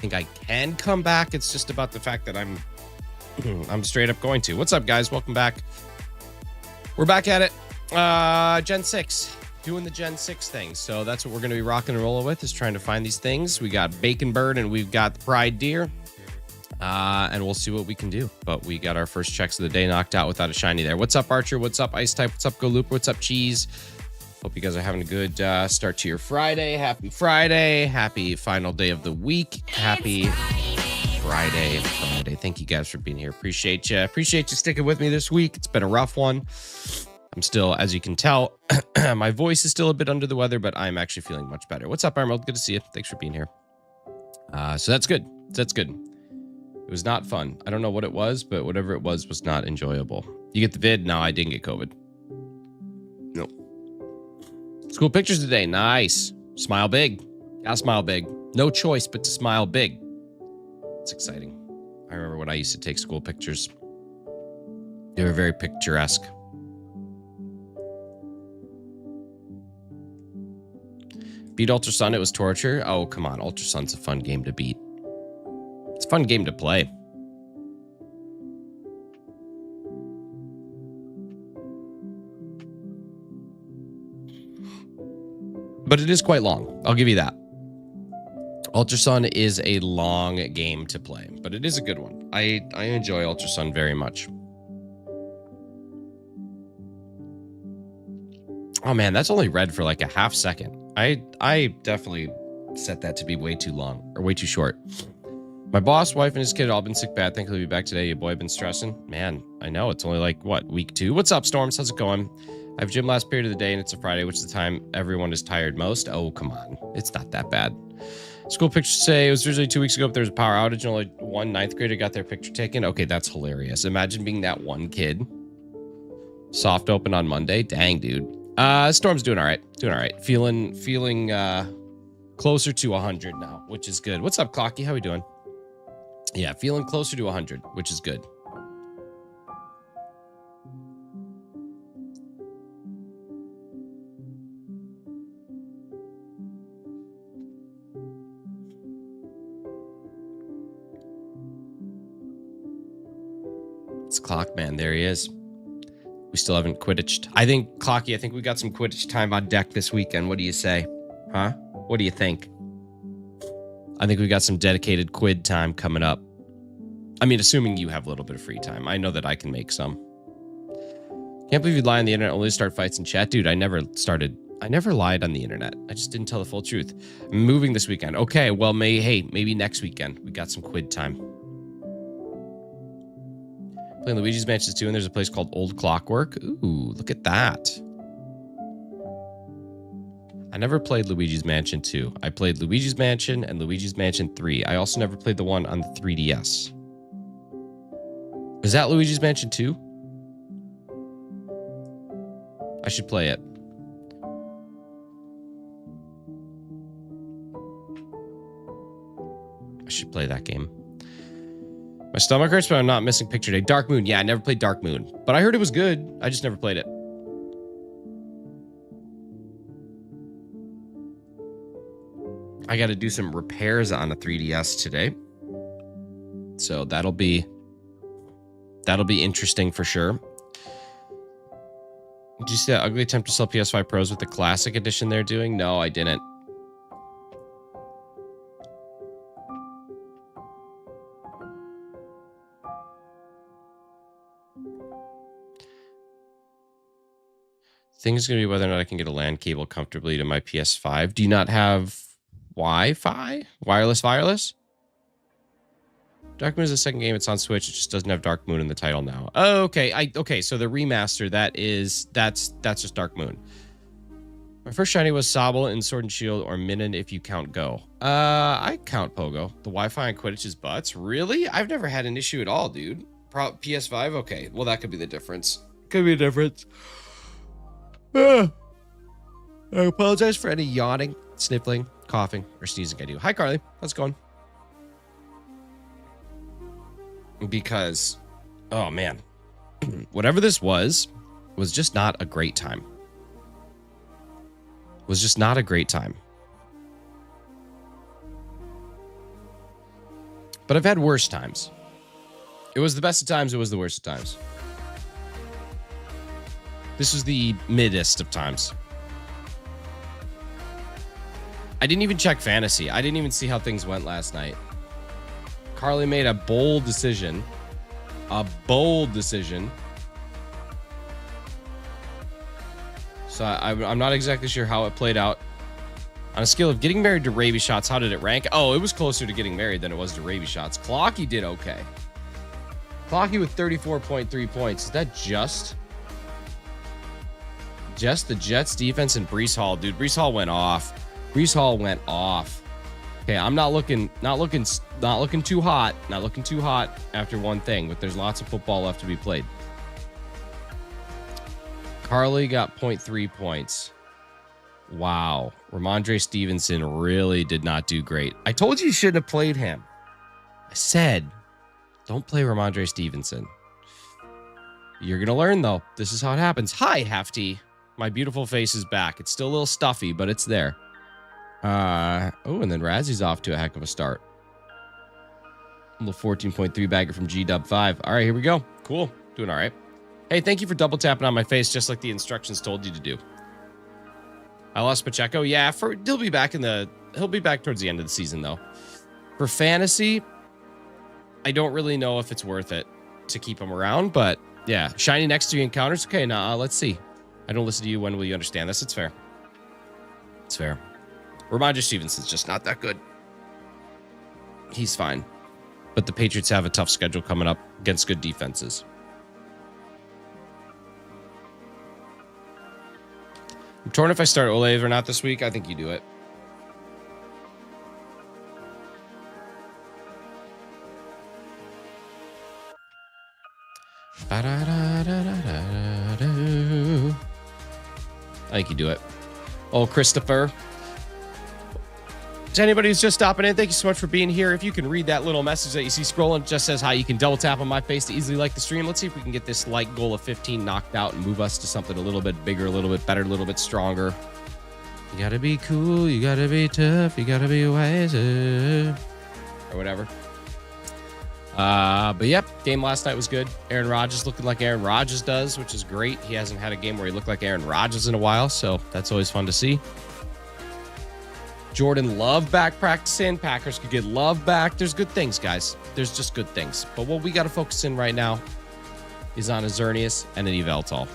think I can come back. It's just about the fact that I'm straight up going to. What's up, guys? Welcome back. We're back at it. Gen 6. Doing the Gen 6 thing. So that's what we're going to be rocking and rolling with, is trying to find these things. We got Bacon Bird and we've got the Pride Deer. And we'll see what we can do. But we got our first checks of the day knocked out without a shiny there. What's up, Archer? What's up, Ice Type? What's up, Go Looper? What's up, Cheese? Hope you guys are having a good start to your Friday. Happy Friday. Happy final day of the week. Happy Friday. Thank you guys for being here. Appreciate you. Appreciate you sticking with me this week. It's been a rough one. I'm still, as you can tell, my voice is still a bit under the weather, but I'm actually feeling much better. What's up, Emerald? Good to see you. Thanks for being here. So that's good. That's good. It was not fun. I don't know what it was, but whatever it was not enjoyable. You get the vid? No, I didn't get COVID. No. School pictures today. Nice. Smile big. Gotta smile big. No choice but to smile big. It's exciting. I remember when I used to take school pictures. They were very picturesque. Beat Ultra Sun, it was torture. Oh, come on. Ultra Sun's a fun game to beat. It's a fun game to play. But it is quite long. I'll give you that. Ultra Sun is a long game to play, but it is a good one. I enjoy Ultra Sun very much. Oh man, that's only red for like a half second. I definitely set that to be way too long or way too short. My boss, wife, and his kid have all been sick bad. Thankfully, he'll be back today. Your boy been stressing. Man, I know. It's only like, what, week 2? What's up, Storms? How's it going? I have gym last period of the day, and it's a Friday, which is the time everyone is tired most. Oh, come on. It's not that bad. School pictures say it was usually 2 weeks ago, but there was a power outage, and only one 9th grader got their picture taken. Okay, that's hilarious. Imagine being that one kid. Soft open on Monday. Dang, dude. Storm's doing all right. Doing all right. Feeling closer to 100 now, which is good. What's up, Clocky? How we doing? Yeah, feeling closer to 100, which is good. It's Clockman. There he is. We still haven't Quidditched. I think, Clocky, I think we got some Quidditch time on deck this weekend. What do you say? Huh? What do you think? I think we got some dedicated Quid time coming up. I mean, assuming you have a little bit of free time. I know that I can make some. Can't believe you'd lie on the internet only to start fights in chat. Dude, I never lied on the internet. I just didn't tell the full truth. I'm moving this weekend. Okay, well, maybe next weekend. We got some Quid time. Playing Luigi's Mansion 2, and there's a place called Old Clockwork. Ooh, look at that. I never played Luigi's Mansion 2. I played Luigi's Mansion and Luigi's Mansion 3. I also never played the one on the 3DS. Is that Luigi's Mansion 2? I should play it. I should play that game. My stomach hurts, but I'm not missing picture day. Dark Moon. Yeah, I never played Dark Moon, but I heard it was good. I just never played it. I got to do some repairs on a 3DS today. So that'll be interesting for sure. Did you see that ugly attempt to sell PS5 Pros with the classic edition they're doing? No, I didn't. Thing is going to be whether or not I can get a LAN cable comfortably to my PS5. Do you not have Wi-Fi? Wireless? Dark Moon is the second game. It's on Switch. It just doesn't have Dark Moon in the title now. Oh, okay. Okay, so the remaster, that's just Dark Moon. My first shiny was Sobble in Sword and Shield, or Minun if you count Go. I count Pogo. The Wi-Fi on Quidditch's butts? Really? I've never had an issue at all, dude. PS5? Okay, well, that could be the difference. Could be a difference. I apologize for any yawning, sniffling, coughing, or sneezing I do. Hi, Carly. How's it going? Because, oh man, whatever this was just not a great time. Was just not a great time. But I've had worse times. It was the best of times. It was the worst of times. This was the middest of times. I didn't even check fantasy. I didn't even see how things went last night. Carly made a bold decision. A bold decision. So I'm not exactly sure how it played out. On a scale of getting married to Raby Shots, how did it rank? Oh, it was closer to getting married than it was to Raby Shots. Clocky did okay. Clocky with 34.3 points. Is that just the Jets defense and Breece Hall? Dude, Breece Hall went off. Breece Hall went off. Okay, I'm not looking too hot. Not looking too hot after one thing, but there's lots of football left to be played. Carly got 0.3 points. Wow. Ramondre Stevenson really did not do great. I told you shouldn't have played him. I said, don't play Ramondre Stevenson. You're going to learn, though. This is how it happens. Hi, Hefty. My beautiful face is back. It's still a little stuffy, but it's there. Oh, and then Razzy's off to a heck of a start. A little 14.3 bagger from GW5. All right, here we go. Cool. Doing all right. Hey, thank you for double tapping on my face, just like the instructions told you to do. I lost Pacheco. Yeah, he'll be back towards the end of the season, though. For fantasy, I don't really know if it's worth it to keep him around, but yeah, shiny next to you encounters. Okay, now let's see. I don't listen to you. When will you understand this? It's fair. It's fair. Ramondre Stevenson's just not that good. He's fine. But the Patriots have a tough schedule coming up against good defenses. I'm torn if I start Olave or not this week. I think you do it. I think you do it. Oh, Christopher. To anybody who's just stopping in, thank you so much for being here. If you can read that little message that you see scrolling, it just says hi. You can double tap on my face to easily like the stream. Let's see if we can get this like goal of 15 knocked out and move us to something a little bit bigger, a little bit better, a little bit stronger. You gotta be cool, you gotta be tough, you gotta be wiser, or whatever. But yep, game last night was good. Aaron Rodgers looking like Aaron Rodgers does, which is great. He hasn't had a game where he looked like Aaron Rodgers in a while, so that's always fun to see. Jordan Love back practicing. Packers could get Love back. There's good things, guys. There's just good things. But what we got to focus in right now is on a Xerneas and an Yveltal.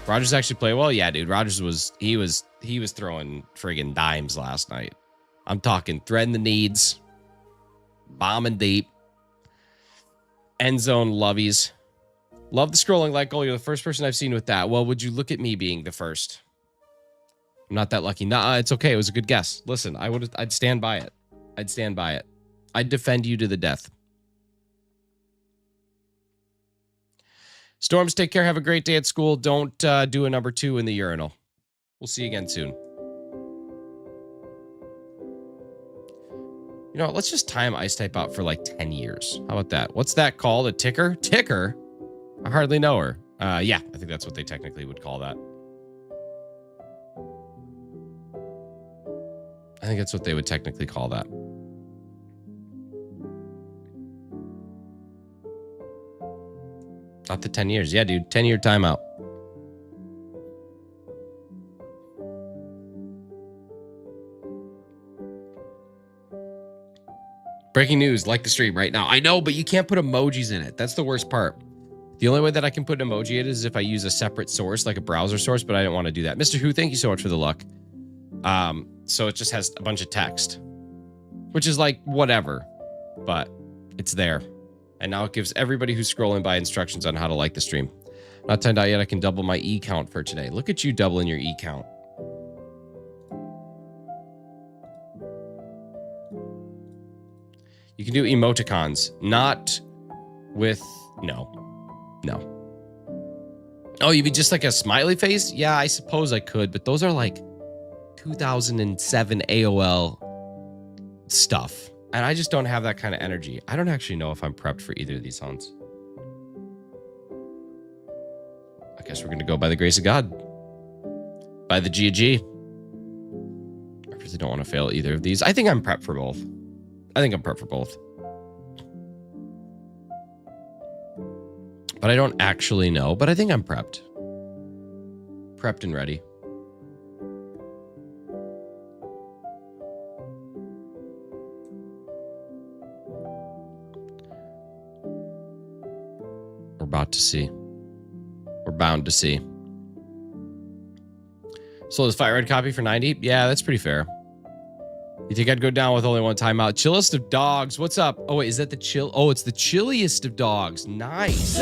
Rodgers actually played well. Yeah, dude. Rodgers was throwing friggin' dimes last night. I'm talking threading the needs, bombing deep, end zone lovies. Love the scrolling like goal. You're the first person I've seen with that. Well, would you look at me being the first? I'm not that lucky. Nah, it's okay. It was a good guess. Listen, I'd stand by it. I'd stand by it. I'd defend you to the death. Storms, take care. Have a great day at school. Don't do a number 2 in the urinal. We'll see you again soon. You know, let's just time Ice Type out for like 10 years. How about that? What's that called? A ticker? Ticker? I hardly know her. Yeah, I think that's what they technically would call that. I think that's what they would technically call that. Not the 10 years. Yeah, dude. 10-year timeout. Breaking news. Like the stream right now. I know, but you can't put emojis in it. That's the worst part. The only way that I can put an emoji in it is if I use a separate source, like a browser source, but I didn't want to do that. Mr. Who, thank you so much for the luck. So it just has a bunch of text, which is like whatever, but it's there. And now it gives everybody who's scrolling by instructions on how to like the stream. Not timed out yet. I can double my E count for today. Look at you doubling your E count. You can do emoticons, not with, no. Oh, you mean just like a smiley face? Yeah, I suppose I could, but those are like 2007 AOL stuff. And I just don't have that kind of energy. I don't actually know if I'm prepped for either of these hunts. I guess we're going to go by the grace of God. By the GG. I really don't want to fail either of these. I think I'm prepped for both. But I don't actually know. But I think I'm prepped. Prepped and ready. We're about to see. We're bound to see. So this Fire Red copy for 90? Yeah, that's pretty fair. You think I'd go down with only one timeout? Chillest of dogs. What's up? Oh, wait, is that the chill? Oh, it's the chilliest of dogs. Nice.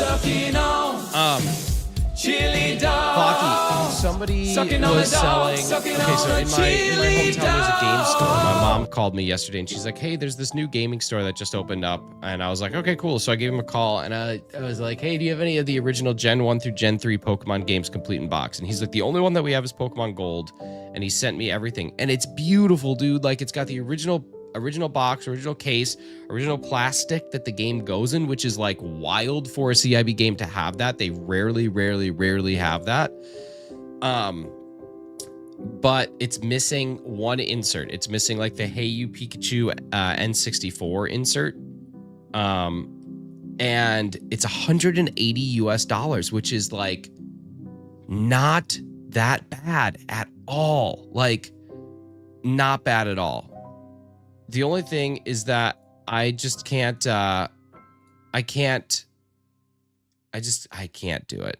Chili dog. Pocky, somebody was selling. Okay, so in my hometown, there's a game store. My mom called me yesterday and she's like, hey, there's this new gaming store that just opened up. And I was like, okay, cool. So I gave him a call and I was like, hey, do you have any of the original Gen 1 through Gen 3 Pokemon games complete in box? And he's like, the only one that we have is Pokemon Gold. And he sent me everything. And it's beautiful, dude. Like, it's got the original box, original case, original plastic that the game goes in, which is like wild for a CIB game to have that. They rarely have that. But it's missing one insert. It's missing like the Hey You Pikachu N64 insert. And it's $180 US, which is like not that bad at all. Like, not bad at all. The only thing is that I just can't, I can't do it.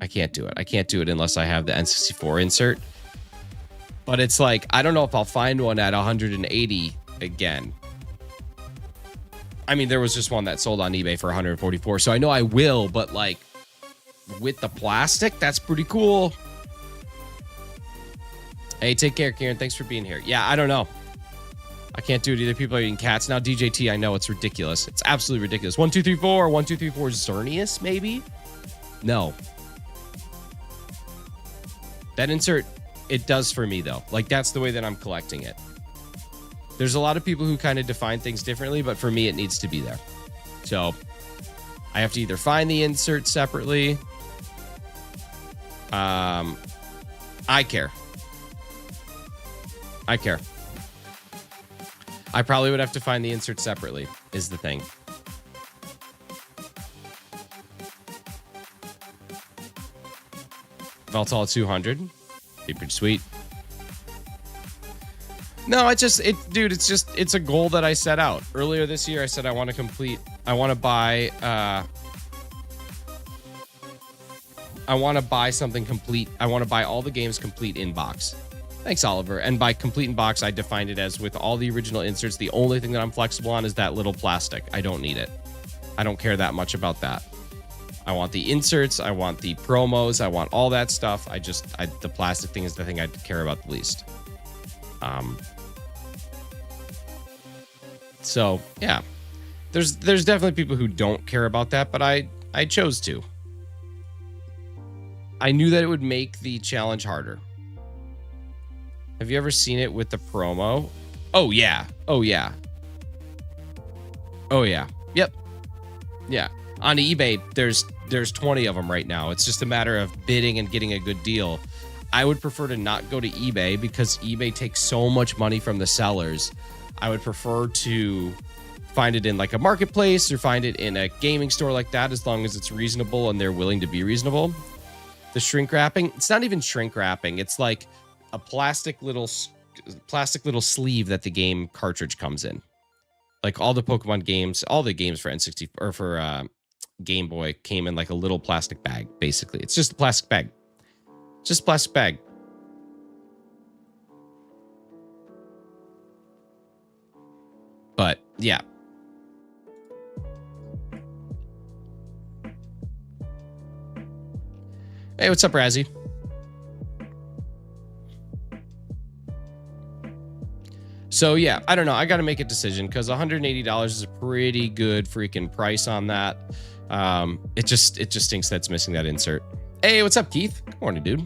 I can't do it. I can't do it unless I have the N64 insert. But it's like, I don't know if I'll find one at 180 again. I mean, there was just one that sold on eBay for 144, so I know I will, but like, with the plastic, that's pretty cool. Hey, take care, Kieran. Thanks for being here. Yeah, I don't know. I can't do it either. People are eating cats. Now, DJT, I know it's ridiculous. It's absolutely ridiculous. 1, 2, 3, 4. 1, 2, 3, 4 Xerneas, maybe? No. That insert, it does for me, though. Like, that's the way that I'm collecting it. There's a lot of people who kind of define things differently, but for me, it needs to be there. So, I have to either find the insert separately. I care. I probably would have to find the insert separately, is the thing. Yveltal at 200. Be pretty sweet. No, dude, it's a goal that I set out. Earlier this year, I said I want to buy something complete. I want to buy all the games complete in box. Thanks, Oliver. And by complete in box, I defined it as with all the original inserts. The only thing that I'm flexible on is that little plastic. I don't need it. I don't care that much about that. I want the inserts. I want the promos. I want all that stuff. The plastic thing is the thing I care about the least. So yeah, there's definitely people who don't care about that, but I chose to. I knew that it would make the challenge harder. Have you ever seen it with the promo? Oh yeah. Yep. Yeah. On eBay, there's 20 of them right now. It's just a matter of bidding and getting a good deal. I would prefer to not go to eBay because eBay takes so much money from the sellers. I would prefer to find it in like a marketplace or find it in a gaming store like that, as long as it's reasonable and they're willing to be reasonable. The shrink wrapping, it's not even shrink wrapping. It's like a plastic little sleeve that the game cartridge comes in. Like all the Pokemon games, all the games for N60 or for Game Boy came in like a little plastic bag, basically. It's just a plastic bag. Just a plastic bag. But yeah. Hey, what's up, Razzie? So yeah, I don't know. I got to make a decision because $180 is a pretty good freaking price on that. It just stinks that it's missing that insert. Hey, what's up, Keith? Good morning, dude.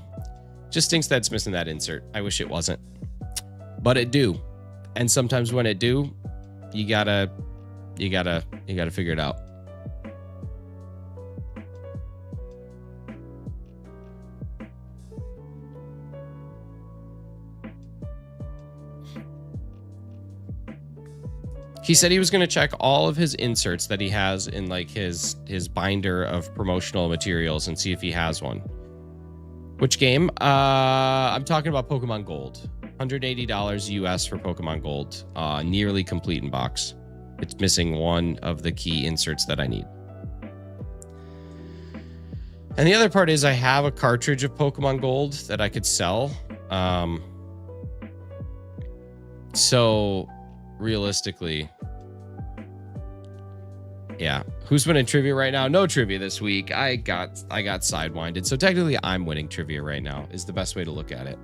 Just stinks that it's missing that insert. I wish it wasn't, but it do. And sometimes when it do, you gotta figure it out. He said he was going to check all of his inserts that he has in like his binder of promotional materials and see if he has one. Which game? I'm talking about Pokemon Gold. $180 US for Pokemon Gold. Nearly complete in box. It's missing one of the key inserts that I need. And the other part is I have a cartridge of Pokemon Gold that I could sell. So realistically, yeah. Who's winning trivia right now? No trivia this week. I got sidewinded. So technically I'm winning trivia right now is the best way to look at it.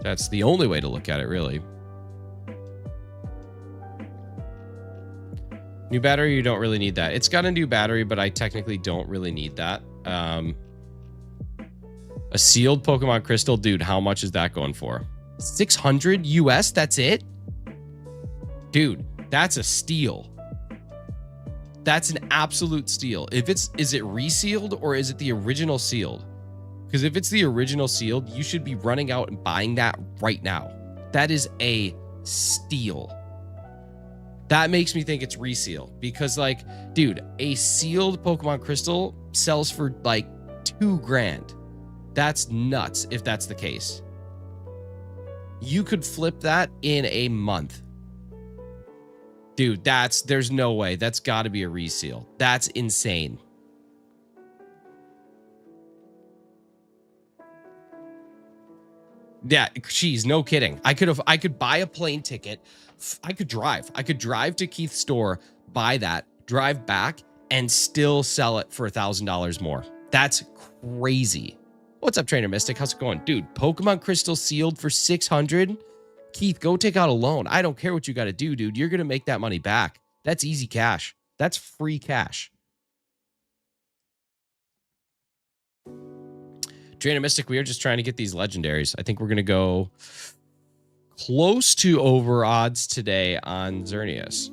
That's the only way to look at it, really. New battery, you don't really need that. It's got a new battery, but I technically don't really need that. A sealed Pokemon Crystal, dude, how much is that going for? 600 US, that's it? Dude, that's a steal. That's an absolute steal. Is it resealed or is it the original sealed? Because if it's the original sealed, you should be running out and buying that right now. That is a steal. That makes me think it's reseal because like, dude, a sealed Pokemon Crystal sells for like $2,000. That's nuts if that's the case. You could flip that in a month. Dude, there's no way. That's got to be a reseal. That's insane. Yeah, geez, no kidding. I could buy a plane ticket. I could drive to Keith's store, buy that, drive back, and still sell it for $1,000 more. That's crazy. What's up, Trainer Mystic? How's it going? Dude, Pokemon Crystal sealed for 600. Keith, go take out a loan. I don't care what you got to do, dude. You're going to make that money back. That's easy cash. That's free cash. Trainer Mystic, we are just trying to get these legendaries. I think we're going to go close to over odds today on Xerneas.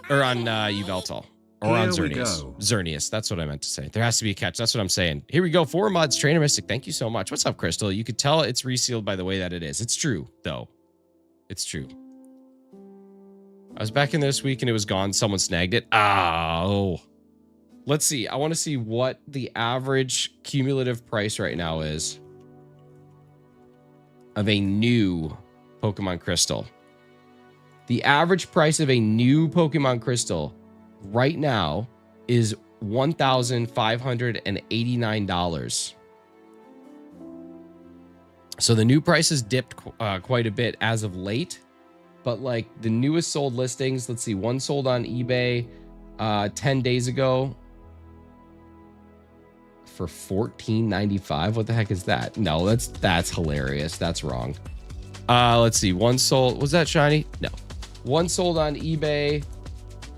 Or on Yveltal. Or on Xerneas. Xerneas, that's what I meant to say. There has to be a catch. That's what I'm saying. Here we go. 4 mods. Trainer Mystic, thank you so much. What's up, Crystal? You could tell it's resealed by the way that it is. It's true, though. It's true. I was back in this week and it was gone. Someone snagged it. Oh. Let's see. I want to see what the average cumulative price right now is of a new Pokemon Crystal. The average price of a new Pokemon Crystal right now is $1,589. So the new price has dipped quite a bit as of late, but like the newest sold listings, let's see, one sold on eBay 10 days ago for $14.95. What the heck is that? No, that's hilarious. That's wrong. Let's see. One sold. Was that shiny? No. One sold on eBay,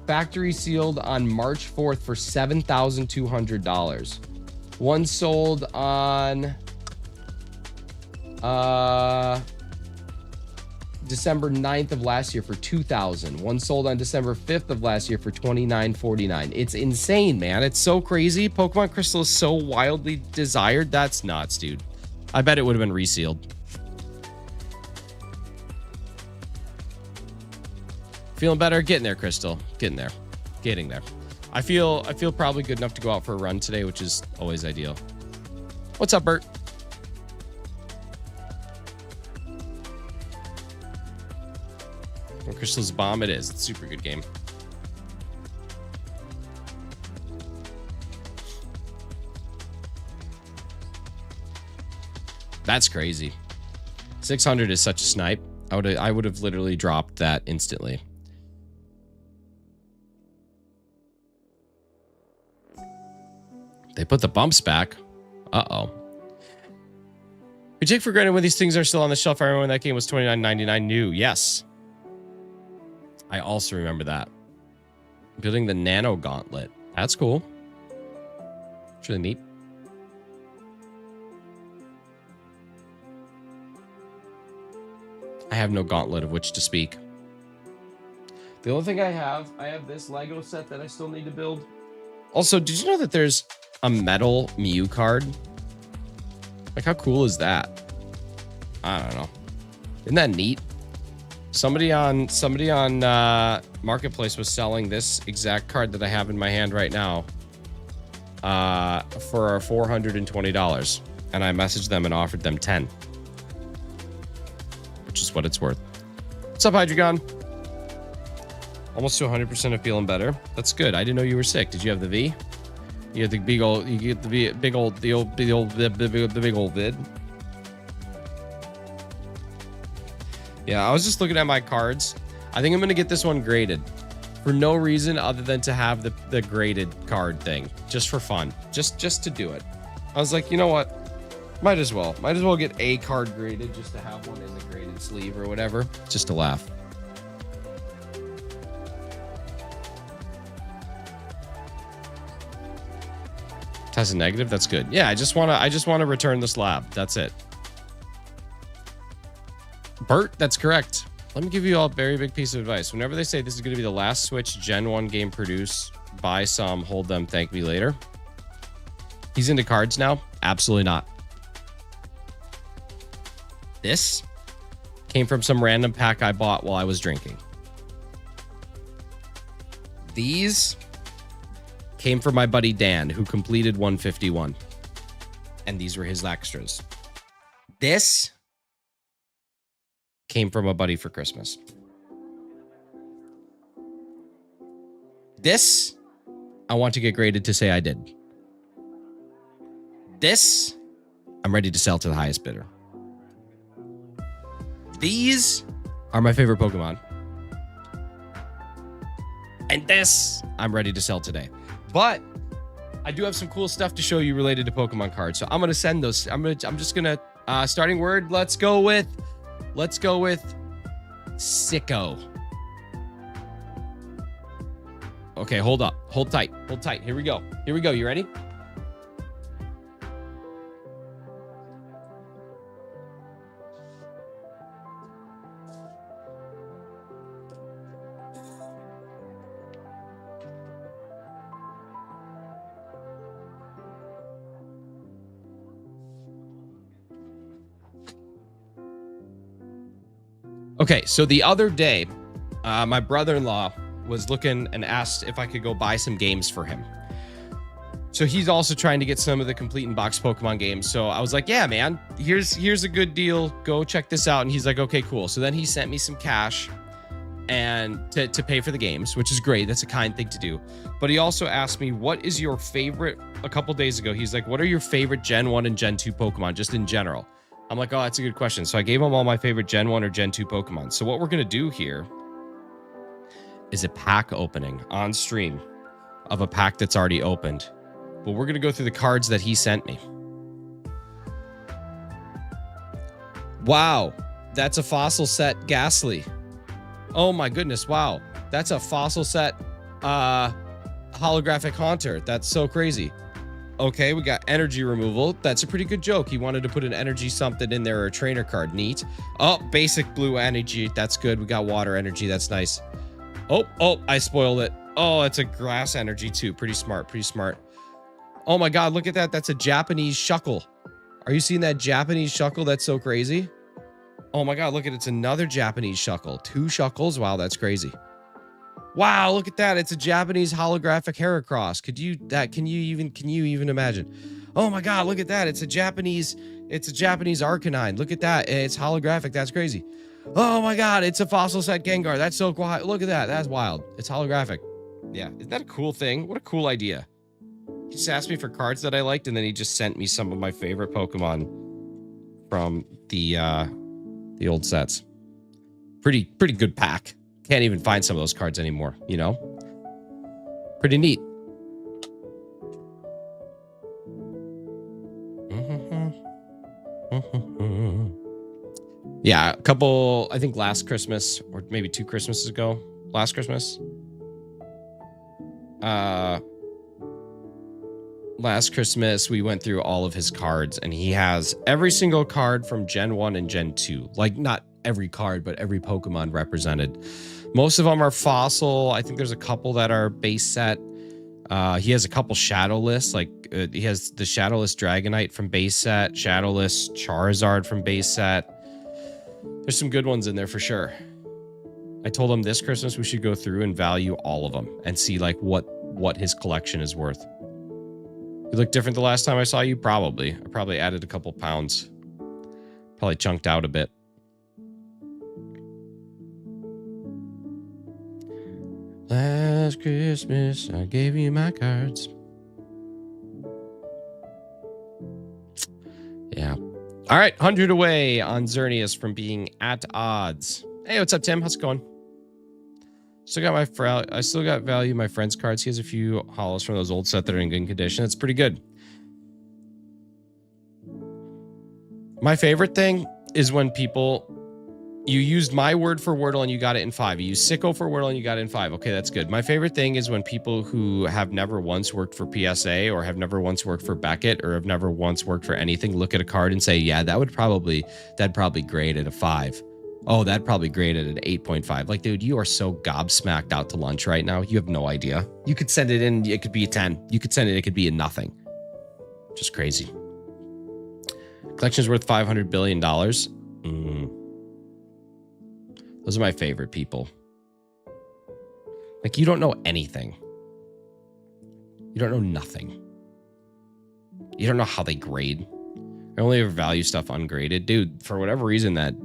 factory sealed on March 4th for $7,200. One sold on December 9th of last year for $2,000. One sold on December 5th of last year for $29.49. It's insane, man. It's so crazy. Pokemon Crystal is so wildly desired. That's nuts, dude. I bet it would have been resealed. Feeling better? Getting there, Crystal. Getting there. Getting there. I feel probably good enough to go out for a run today, which is always ideal. What's up, Bert? Crystal's Bomb, it is. It's a super good game. That's crazy. 600 is such a snipe. I would have literally dropped that instantly. They put the bumps back. Uh-oh. We take for granted when these things are still on the shelf. I remember when that game was $29.99 new. Yes. I also remember that. Building the Nano Gauntlet. That's cool. It's really neat. I have no gauntlet of which to speak. The only thing I have this Lego set that I still need to build. Also, did you know that there's a metal Mew card? Like, how cool is that? I don't know. Isn't that neat? Somebody on Marketplace was selling this exact card that I have in my hand right now for $420, and I messaged them and offered them 10, which is what it's worth. What's up, Hydreigon? Almost to 100% of feeling better. That's good. I didn't know you were sick. Did you have the V? You had the big old. You get the big old vid. Yeah, I was just looking at my cards. I think I'm gonna get this one graded for no reason other than to have the graded card thing, just for fun, just to do it. I was like, you know what? Might as well get a card graded just to have one in the graded sleeve or whatever, just to laugh. Has a negative. That's good. Yeah, I just want to return the slab. That's it. Bert, that's correct. Let me give you all a very big piece of advice. Whenever they say this is going to be the last Switch Gen 1 game produced, buy some, hold them, thank me later. He's into cards now? Absolutely not. This came from some random pack I bought while I was drinking. These came from my buddy Dan, who completed 151. And these were his extras. This came from a buddy for Christmas. This, I want to get graded to say I did. This, I'm ready to sell to the highest bidder. These are my favorite Pokemon. And this, I'm ready to sell today. But I do have some cool stuff to show you related to Pokemon cards. So I'm going to send those. I'm just going to, starting word, let's go with sicko. Okay, hold up. Hold tight. Hold tight. Here we go. Here we go. You ready? Okay, so the other day, my brother-in-law was looking and asked if I could go buy some games for him. So he's also trying to get some of the complete in-box Pokemon games. So I was like, yeah, man, here's a good deal. Go check this out. And he's like, okay, cool. So then he sent me some cash and to pay for the games, which is great. That's a kind thing to do. But he also asked me, what is your favorite, a couple days ago, he's like, what are your favorite Gen 1 and Gen 2 Pokemon, just in general? I'm like, oh, that's a good question. So I gave him all my favorite Gen 1 or Gen 2 Pokemon. So what we're going to do here is a pack opening on stream of a pack that's already opened. But we're going to go through the cards that he sent me. Wow. That's a fossil set Ghastly. Oh my goodness. Wow. That's a fossil set holographic Haunter. That's so crazy. Okay, we got energy removal. That's a pretty good joke. He wanted to put an energy something in there or a trainer card. Neat. Oh, basic blue energy. That's good. We got water energy. That's nice. Oh, I spoiled it. Oh, it's a grass energy too. Pretty smart. Pretty smart. Oh my God, look at that. That's a Japanese Shuckle. Are you seeing that Japanese Shuckle? That's so crazy. Oh my God, look at it. It's another Japanese Shuckle. 2 Shuckles. Wow, that's crazy. Wow, look at that. It's a Japanese holographic Heracross. Can you even imagine? Oh my God, look at that. It's a Japanese Arcanine. Look at that. It's holographic. That's crazy. Oh my God, it's a fossil set Gengar. That's so wild. Look at that. That's wild. It's holographic. Yeah, isn't that a cool thing? What a cool idea. He just asked me for cards that I liked, and then he just sent me some of my favorite Pokemon from the old sets. Pretty good pack. Can't even find some of those cards anymore, you know? Pretty neat. Yeah, a couple, I think last Christmas, or maybe 2 Christmases ago. Last Christmas. Last Christmas, we went through all of his cards, and he has every single card from Gen 1 and Gen 2. Like, not every card, but every Pokemon represented. Most of them are fossil. I think there's a couple that are base set. He has a couple shadowless, like he has the shadowless Dragonite from base set, shadowless Charizard from base set. There's some good ones in there for sure. I told him this Christmas we should go through and value all of them and see like what his collection is worth. You look different the last time I saw you? Probably. I probably added a couple pounds. Probably chunked out a bit. Last Christmas, I gave you my cards. Yeah. All right, 100 away on Xerneas from being at odds. Hey, what's up, Tim? How's it going? I still got value my friend's cards. He has a few hollows from those old set that are in good condition. It's pretty good. My favorite thing is when people, you used my word for Wordle and you got it in 5. You used sicko for Wordle and you got it in 5. Okay, that's good. My favorite thing is when people who have never once worked for PSA or have never once worked for Beckett or have never once worked for anything, look at a card and say, yeah, that'd probably grade at a 5. Oh, that'd probably grade at an 8.5. Like, dude, you are so gobsmacked out to lunch right now. You have no idea. You could send it in. It could be a 10. You could send it. It could be a nothing. Just crazy. Collection's worth $500 billion. Those are my favorite people. Like, you don't know anything. You don't know nothing. You don't know how they grade. I only ever value stuff ungraded. Dude, for whatever reason, that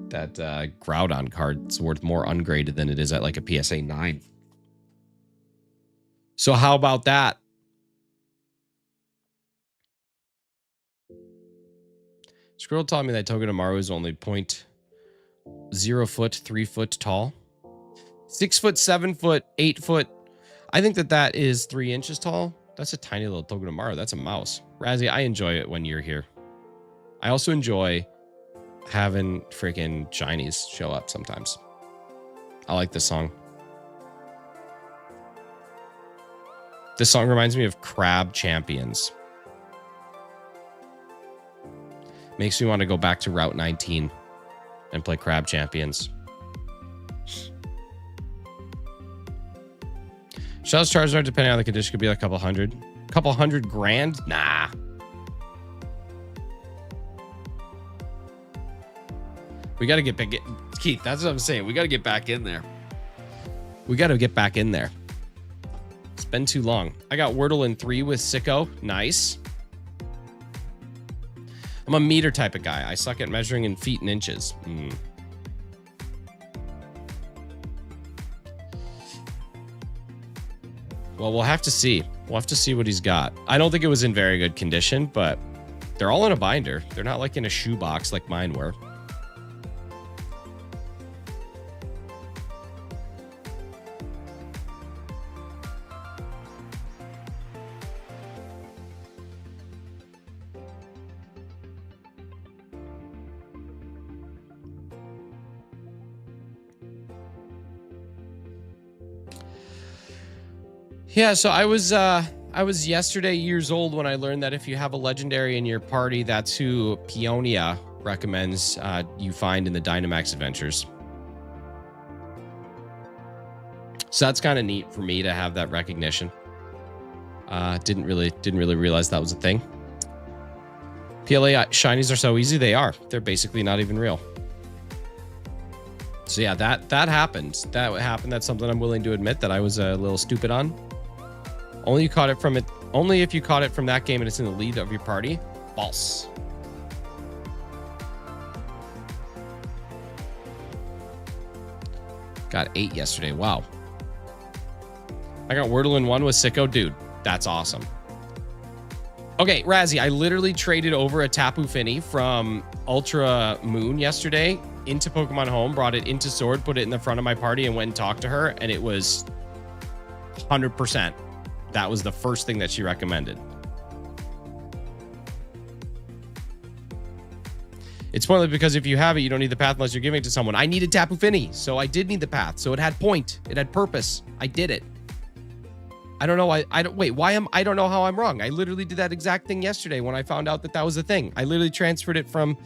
Groudon card's worth more ungraded than it is at like a PSA 9. So how about that? Squirrel taught me that Togedemaru is only 0.0 foot, 3 foot tall. 6 foot, 7 foot, 8 foot. I think that is 3 inches tall. That's a tiny little Togedemaru. That's a mouse. Razzie, I enjoy it when you're here. I also enjoy having freaking Shinies show up sometimes. I like this song. This song reminds me of Crab Champions. Makes me want to go back to Route 19 and play Crab Champions. Shell's Charizard, depending on the condition, could be like a couple hundred. Couple hundred grand? Nah. We got to get back. Keith, that's what I'm saying. We got to get back in there. We got to get back in there. It's been too long. I got Wordle in 3 with Sicko. Nice. I'm a meter type of guy. I suck at measuring in feet and inches. Well, we'll have to see. We'll have to see what he's got. I don't think it was in very good condition, but they're all in a binder. They're not like in a shoebox like mine were. Yeah, so I was yesterday years old when I learned that if you have a legendary in your party, that's who Peonia recommends you find in the Dynamax adventures. So that's kind of neat for me to have that recognition. Didn't really realize that was a thing. PLA shinies are so easy. They are. They're basically not even real. So yeah, that happened. That happened. That's something I'm willing to admit that I was a little stupid on. Only if you caught it from that game and it's in the lead of your party. False. Got 8 yesterday. Wow. I got Wordle in 1 with Sicko. Dude, that's awesome. Okay, Razzie, I literally traded over a Tapu Fini from Ultra Moon yesterday into Pokemon Home, brought it into Sword, put it in the front of my party, and went and talked to her, and it was 100%. That was the first thing that she recommended. It's pointless because if you have it, you don't need the path unless you're giving it to someone. I needed Tapu Fini, so I did need the path. So it had point. It had purpose. I did it. I don't know. I don't know how I'm wrong. I literally did that exact thing yesterday when I found out that was a thing. I literally transferred it from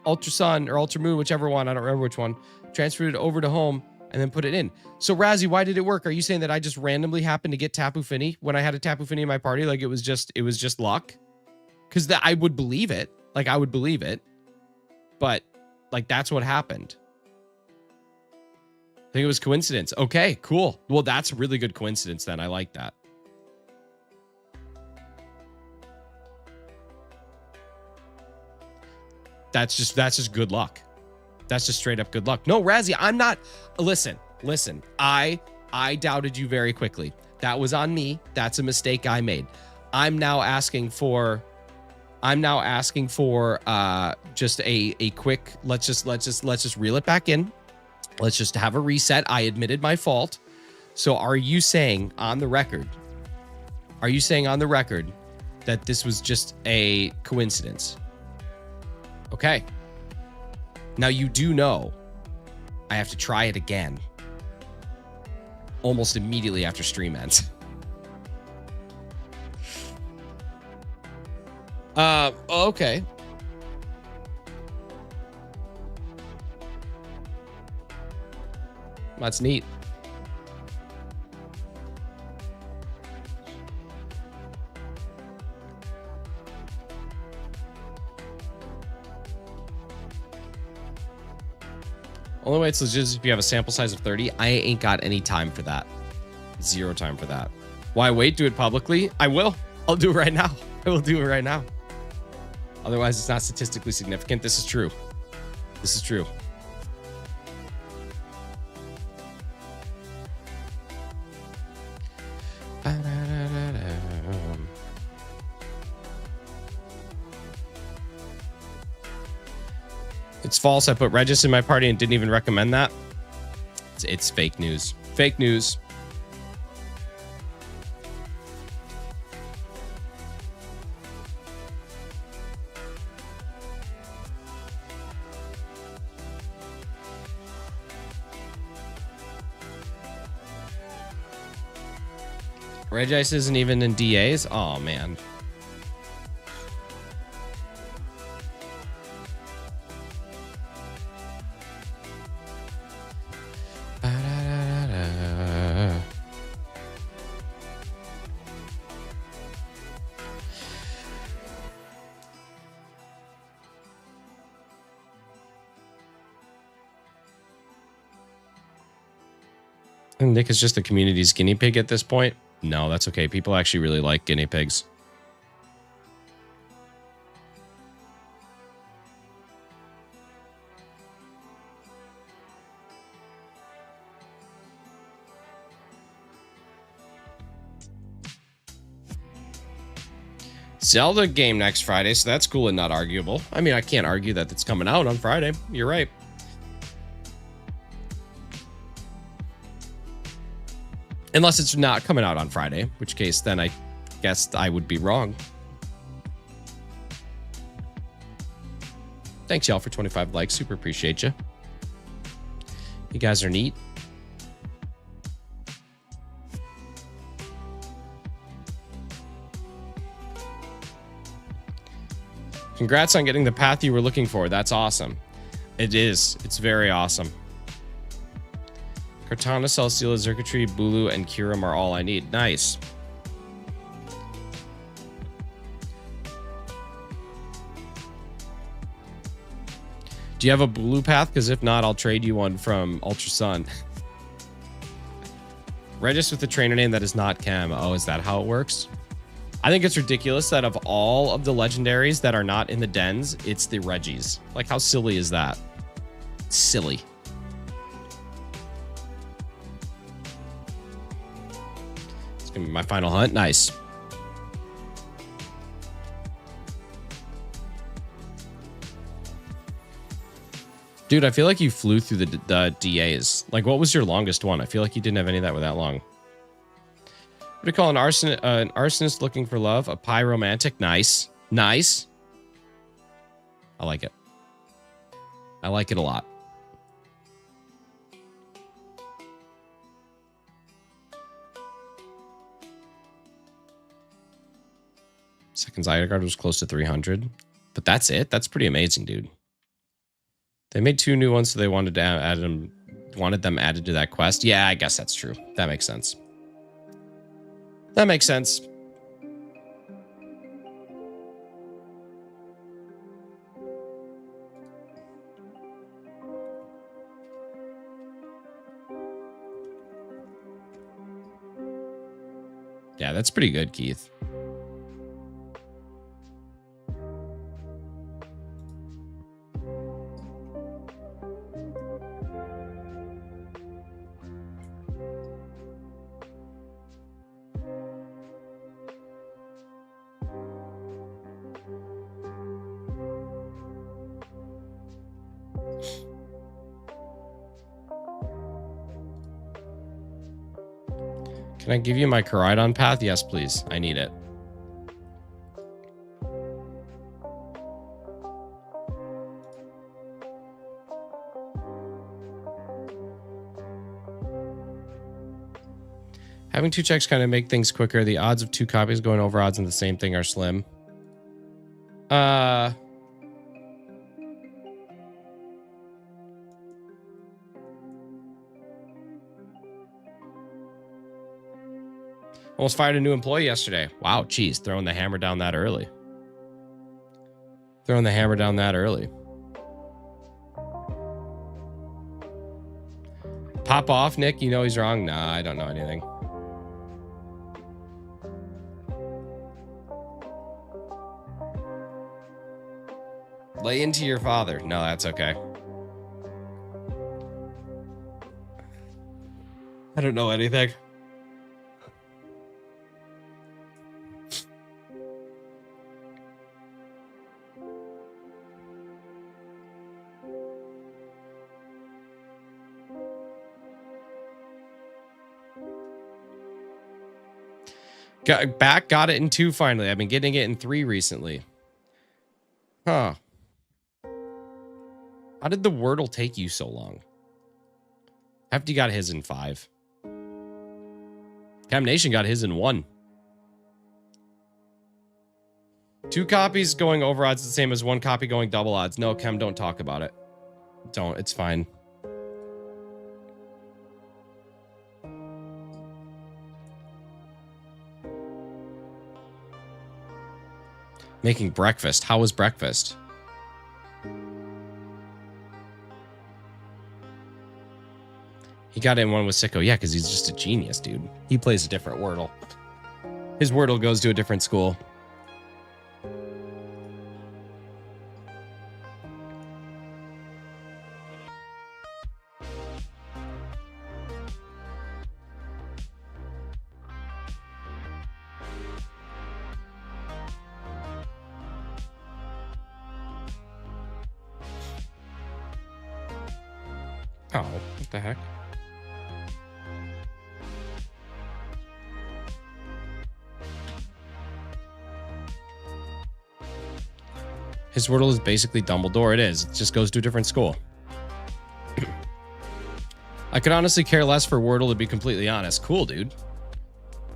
Ultra Sun or Ultra Moon, whichever one. I don't remember which one. Transferred it over to Home and then put it in. So Razzie, why did it work? Are you saying that I just randomly happened to get Tapu Fini when I had a Tapu Fini in my party? Like it was just luck? Because I would believe it. Like I would believe it. But like that's what happened. I think it was coincidence. Okay, cool. Well, that's a really good coincidence then. I like that. That's just good luck. That's just straight up good luck. No, Razzie, I'm not. Listen. I doubted you very quickly. That was on me. That's a mistake I made. I'm now asking for just a quick. Let's just reel it back in. Let's just have a reset. I admitted my fault. So are you saying on the record? Are you saying on the record that this was just a coincidence? Okay. Now you do know I have to try it again. Almost immediately after stream ends. Okay. That's neat. Only way it's legit is if you have a sample size of 30. I ain't got any time for that. Zero time for that. Why wait? Do it publicly? I will. I'll do it right now. I will do it right now. Otherwise, it's not statistically significant. This is true. This is true. It's false. I put Regis in my party and didn't even recommend that. It's fake news. Fake news. Regis isn't even in DAs? Oh, man. And Nick is just the community's guinea pig at this point. No, that's okay. People actually really like guinea pigs. Zelda game next Friday, so that's cool and not arguable. I mean, I can't argue that it's coming out on Friday. You're right. Unless it's not coming out on Friday, in which case then I guess I would be wrong. Thanks, y'all, for 25 likes. Super appreciate you. You guys are neat. Congrats on getting the path you were looking for. That's awesome. It is. It's very awesome. Kartana, Celesteela, Xurkitree, Bulu, and Kyurem are all I need. Nice. Do you have a Bulu path? Because if not, I'll trade you one from Ultra Sun. Regis with the trainer name that is not Chem. Oh, is that how it works? I think it's ridiculous that of all of the legendaries that are not in the dens, it's the Regis. Like, how silly is that? Silly. It's gonna be my final hunt. Nice. Dude, I feel like you flew through the DAs. Like, what was your longest one? I feel like you didn't have any that were that long. What do you call an arsonist looking for love? A pyromantic. Nice. Nice. I like it. I like it a lot. Second Zygarde was close to 300. But that's it. That's pretty amazing, dude. They made 2 new ones, so they wanted to add them. Wanted them added to that quest. Yeah, I guess that's true. That makes sense. That makes sense. Yeah, that's pretty good, Keith. Can I give you my Koraidon path? Yes, please. I need it. Having 2 checks kind of make things quicker. The odds of 2 copies going over odds on the same thing are slim. Almost fired a new employee yesterday. Wow, geez, throwing the hammer down that early. Throwing the hammer down that early. Pop off, Nick. You know he's wrong. Nah, I don't know anything. Lay into your father. No, that's okay. I don't know anything. Got it in 2 finally. I've been getting it in 3 recently. Huh. How did the Wordle take you so long? Hefty got his in 5. Cam Nation got his in 1. 2 copies going over odds the same as 1 copy going double odds. No, Cam, don't talk about it. Don't. It's fine. Making breakfast. How was breakfast? He got in 1 with Sicko. Yeah, because he's just a genius, dude. He plays a different Wordle. His Wordle goes to a different school. Oh, what the heck? His Wordle is basically Dumbledore. It is. It just goes to a different school. I could honestly care less for Wordle, to be completely honest. Cool, dude.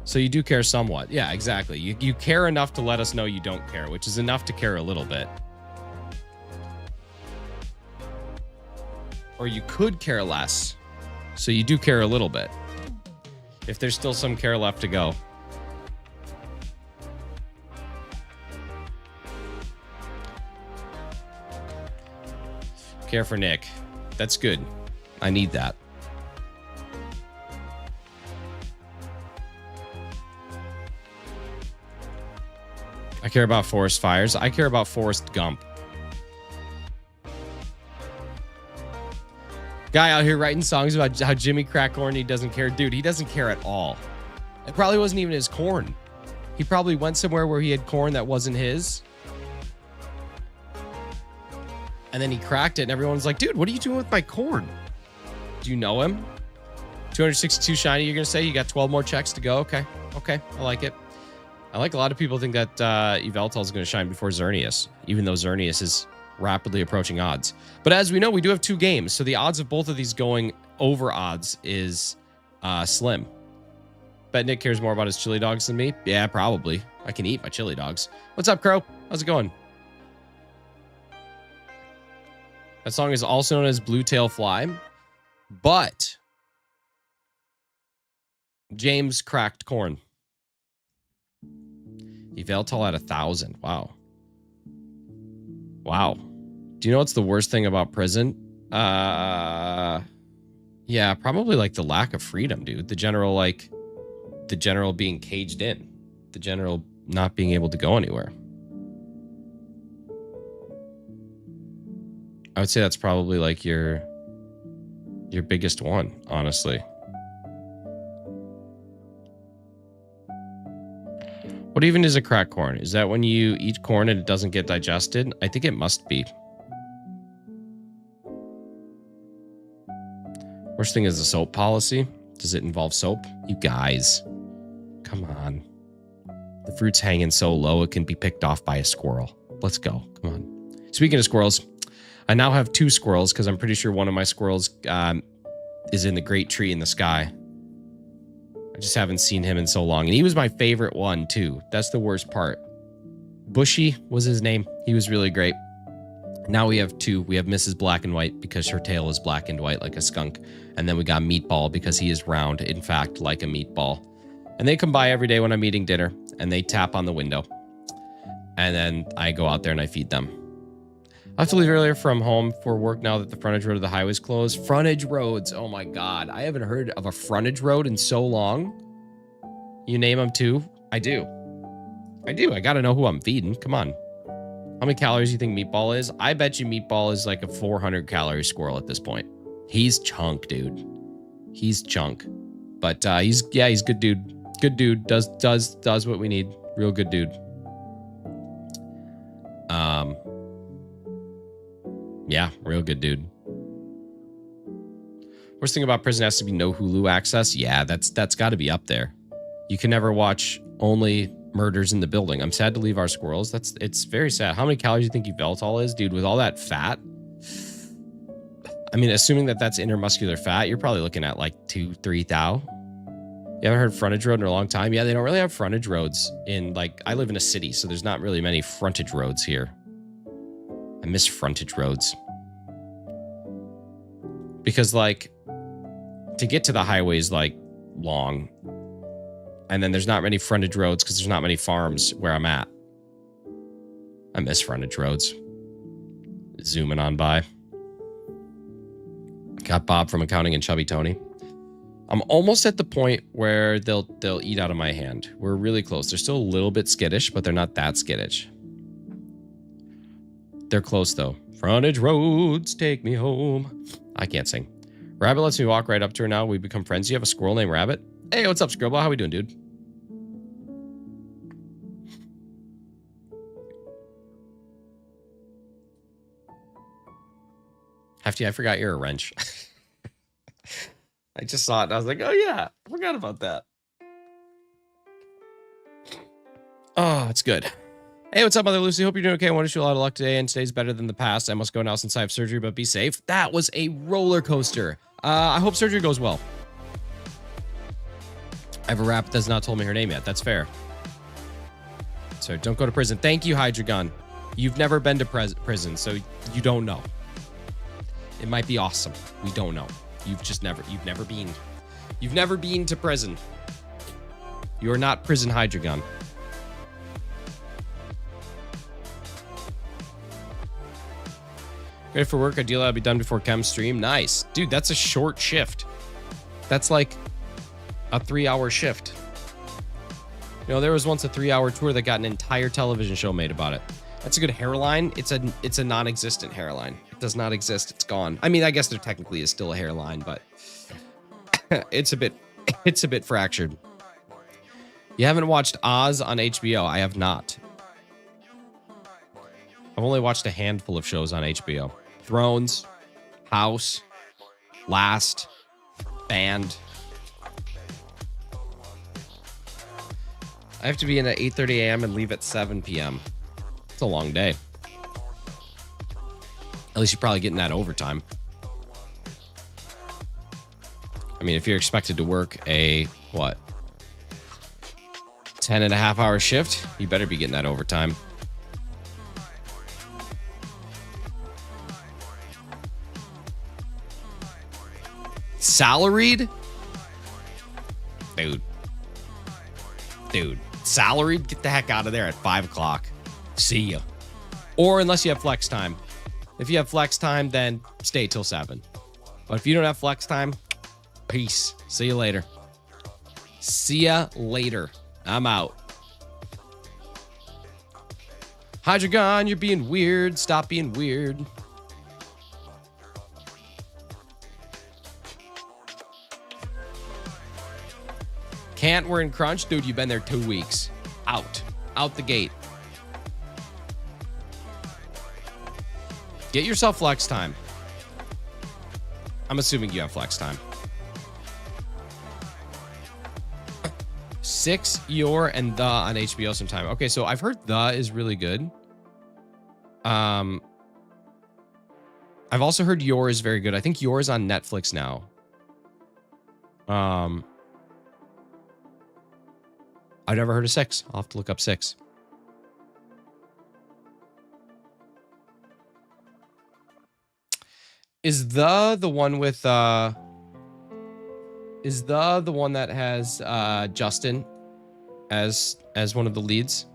So you do care somewhat. Yeah, exactly. You care enough to let us know you don't care, which is enough to care a little bit. Or you could care less. So you do care a little bit. If there's still some care left to go. Care for Nick. That's good. I need that. I care about forest fires. I care about Forrest Gump. Guy out here writing songs about how Jimmy cracked corn. He doesn't care. Dude, he doesn't care at all. It probably wasn't even his corn. He probably went somewhere where he had corn that wasn't his. And then he cracked it and everyone's like, dude, what are you doing with my corn? Do you know him? 262 shiny, you're going to say? You got 12 more checks to go? Okay. Okay. I like it. I like a lot of people think that Yveltal is going to shine before Xerneas, even though Xerneas is rapidly approaching odds. But as we know, we do have 2 games. So the odds of both of these going over odds is slim. Bet Nick cares more about his chili dogs than me. Yeah, probably. I can eat my chili dogs. What's up, Crow? How's it going? That song is also known as Blue Tail Fly. But James cracked corn. Yveltal at 1,000. Wow. Wow. Do you know what's the worst thing about prison? Yeah, probably like the lack of freedom, dude. The general, like, the general being caged in, the general not being able to go anywhere. I would say that's probably like your biggest one, honestly. What even is a crack corn? Is that when you eat corn and it doesn't get digested? I think it must be. Worst thing is the soap policy. Does it involve soap? You guys, come on. The fruit's hanging so low it can be picked off by a squirrel. Let's go. Come on. Speaking of squirrels, I now have 2 squirrels because I'm pretty sure one of my squirrels is in the great tree in the sky. I just haven't seen him in so long. And he was my favorite one, too. That's the worst part. Bushy was his name. He was really great. Now we have 2. We have Mrs. Black and White because her tail is black and white like a skunk. And then we got Meatball because he is round, in fact, like a meatball. And they come by every day when I'm eating dinner. And they tap on the window. And then I go out there and I feed them. I have to leave earlier from home for work now that the frontage road of the highway is closed. Frontage roads. Oh my God. I haven't heard of a frontage road in so long. You name them too? I do. I got to know who I'm feeding. Come on. How many calories do you think Meatball is? I bet you Meatball is like a 400 calorie squirrel at this point. He's chunk, dude. He's chunk. But he's good dude. Good dude. Does what we need. Real good dude. Yeah, real good dude. Worst thing about prison has to be no Hulu access. Yeah, that's got to be up there. You can never watch only murders in the building. I'm sad to leave our squirrels. It's very sad. How many calories do you think Yveltal is, dude? With all that fat, I mean, assuming that that's intermuscular fat, you're probably looking at like 2-3 thou. You haven't heard frontage road in a long time? Yeah, they don't really have frontage roads in, like, I live in a city, so there's not really many frontage roads here. I miss frontage roads. Because, like, to get to the highway is, like, long. And then there's not many frontage roads because there's not many farms where I'm at. I miss frontage roads. Zooming on by. Got Bob from accounting and Chubby Tony. I'm almost at the point where they'll eat out of my hand. We're really close. They're still a little bit skittish, but they're not that skittish. They're close, though. Frontage roads, take me home. I can't sing. Rabbit lets me walk right up to her now. We become friends. You have a squirrel named Rabbit? Hey, what's up, Scribble? How we doing, dude? Hefty, I forgot you're a wrench. I just saw it and I was like, oh yeah, I forgot about that. Oh, it's good. Hey, what's up, Mother Lucy? Hope you're doing okay. I want to wish you a lot of luck today, and today's better than the past. I must go now since I have surgery, but be safe. That was a roller coaster. I hope surgery goes well. I have a rap that's not told me her name yet. That's fair. So don't go to prison. Thank you, Hydreigon. You've never been to prison, so you don't know. It might be awesome. We don't know. You've never been to prison. You are not prison Hydreigon. Ready for work. Ideally, I'll be done before Chem stream. Nice. Dude, that's a short shift. That's like a 3-hour shift. You know, there was once a 3-hour tour that got an entire television show made about it. That's a good hairline. It's a non-existent hairline. It does not exist. It's gone. I mean, I guess there technically is still a hairline, but it's a bit fractured. You haven't watched Oz on HBO? I have not. I've only watched a handful of shows on HBO. Thrones, House, Last, Band. I have to be in at 8:30 a.m. and leave at 7 p.m. It's a long day. At least you're probably getting that overtime. I mean, if you're expected to work a, what, 10.5-hour shift, you better be getting that overtime. Salaried? Dude, salaried? Get the heck out of there at 5 o'clock. See ya. Or unless you have flex time. If you have flex time, then stay till 7. But if you don't have flex time, peace. See you later. See ya later. I'm out. Hydreigon, you're being weird. Stop being weird. Can't, we're in crunch. Dude, you've been there 2 weeks. Out. Out the gate. Get yourself flex time. I'm assuming you have flex time. 6, your, and the on HBO sometime. Okay, so I've heard the is really good. I've also heard your is very good. I think your is on Netflix now. I've never heard of 6. I'll have to look up 6. Is the one with is the one that has Justin as one of the leads?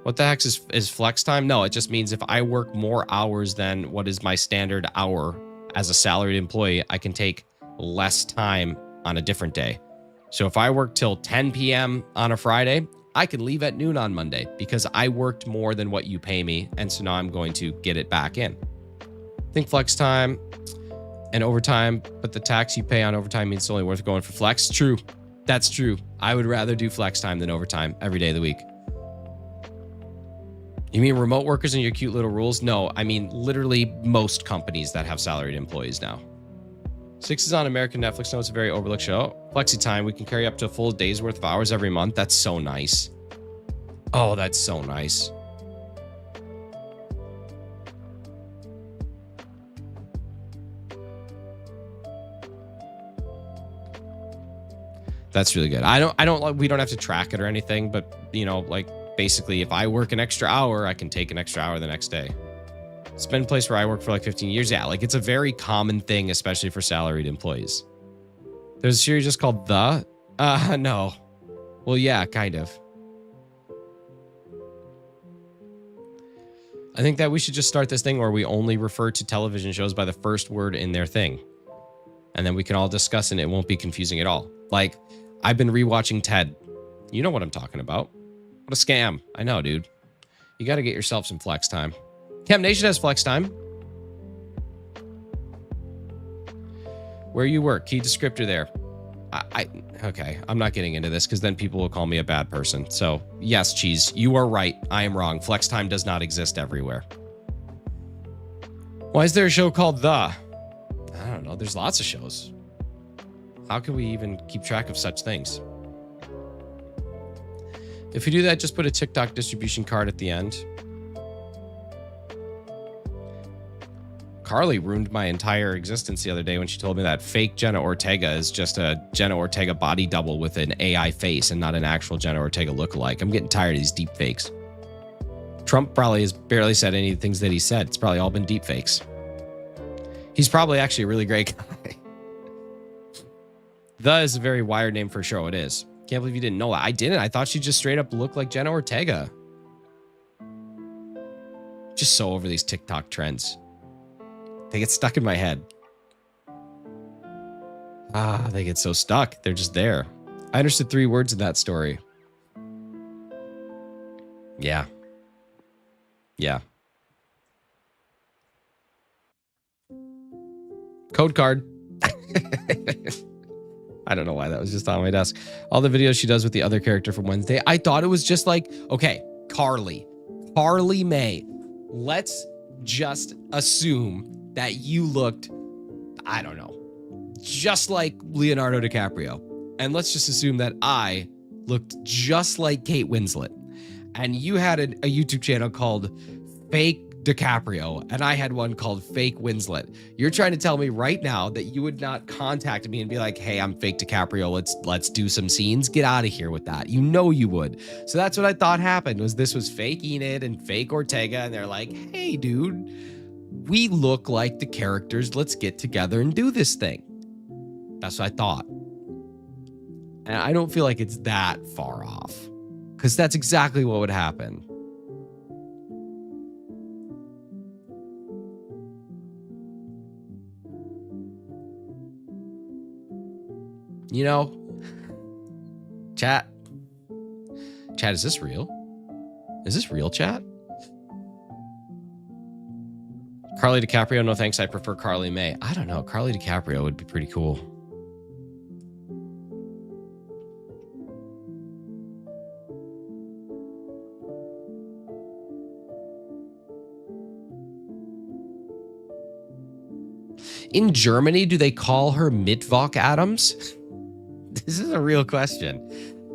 What the heck is flex time? No, it just means if I work more hours than what is my standard hour as a salaried employee, I can take less time on a different day. So if I work till 10 p.m. on a Friday, I can leave at noon on Monday because I worked more than what you pay me. And so now I'm going to get it back in. I think flex time and overtime, but the tax you pay on overtime means it's only worth going for flex. True. That's true. I would rather do flex time than overtime every day of the week. You mean remote workers and your cute little rules? No, I mean literally most companies that have salaried employees now. 6 is on American Netflix. No, it's a very overlooked show. Flexi time. We can carry up to a full day's worth of hours every month. That's so nice. Oh, that's so nice. That's really good. We don't have to track it or anything, but you know, like basically if I work an extra hour, I can take an extra hour the next day. It's been a place where I worked for like 15 years. Yeah, like it's a very common thing, especially for salaried employees. There's a series just called The? No. Well, yeah, kind of. I think that we should just start this thing where we only refer to television shows by the first word in their thing. And then we can all discuss and it won't be confusing at all. Like, I've been rewatching Ted. You know what I'm talking about. What a scam. I know, dude. You got to get yourself some flex time. Camp Nation has flex time. Where you work, key descriptor there. Okay, I'm not getting into this because then people will call me a bad person. So yes, Cheese, you are right. I am wrong. Flex time does not exist everywhere. Why is there a show called The? I don't know. There's lots of shows. How can we even keep track of such things? If you do that, just put a TikTok distribution card at the end. Carly ruined my entire existence the other day when she told me that fake Jenna Ortega is just a Jenna Ortega body double with an AI face and not an actual Jenna Ortega lookalike. I'm getting tired of these deep fakes. Trump probably has barely said any of the things that he said. It's probably all been deep fakes. He's probably actually a really great guy. The is a very wired name for a show. It is. Can't believe you didn't know that. I didn't. I thought she just straight up looked like Jenna Ortega. Just so over these TikTok trends. They get stuck in my head. They get so stuck. They're just there. I understood 3 words in that story. Yeah. Yeah. Code card. I don't know why that was just on my desk. All the videos she does with the other character from Wednesday. I thought it was just like, okay, Carly May. Let's just assume that you looked, I don't know, just like Leonardo DiCaprio. And let's just assume that I looked just like Kate Winslet. And you had a YouTube channel called Fake DiCaprio, and I had one called Fake Winslet. You're trying to tell me right now that you would not contact me and be like, hey, I'm Fake DiCaprio. Let's do some scenes. Get out of here with that. You know you would. So that's what I thought happened, was this was Fake Enid and Fake Ortega. And they're like, hey, dude, we look like the characters. Let's get together and do this thing. That's what I thought. And I don't feel like it's that far off, because that's exactly what would happen. You know, Chat. Chat, is this real? Is this real, chat? Carly DiCaprio, no thanks. I prefer Carly May. I don't know. Carly DiCaprio would be pretty cool. In Germany, do they call her Mittwoch Adams? This is a real question.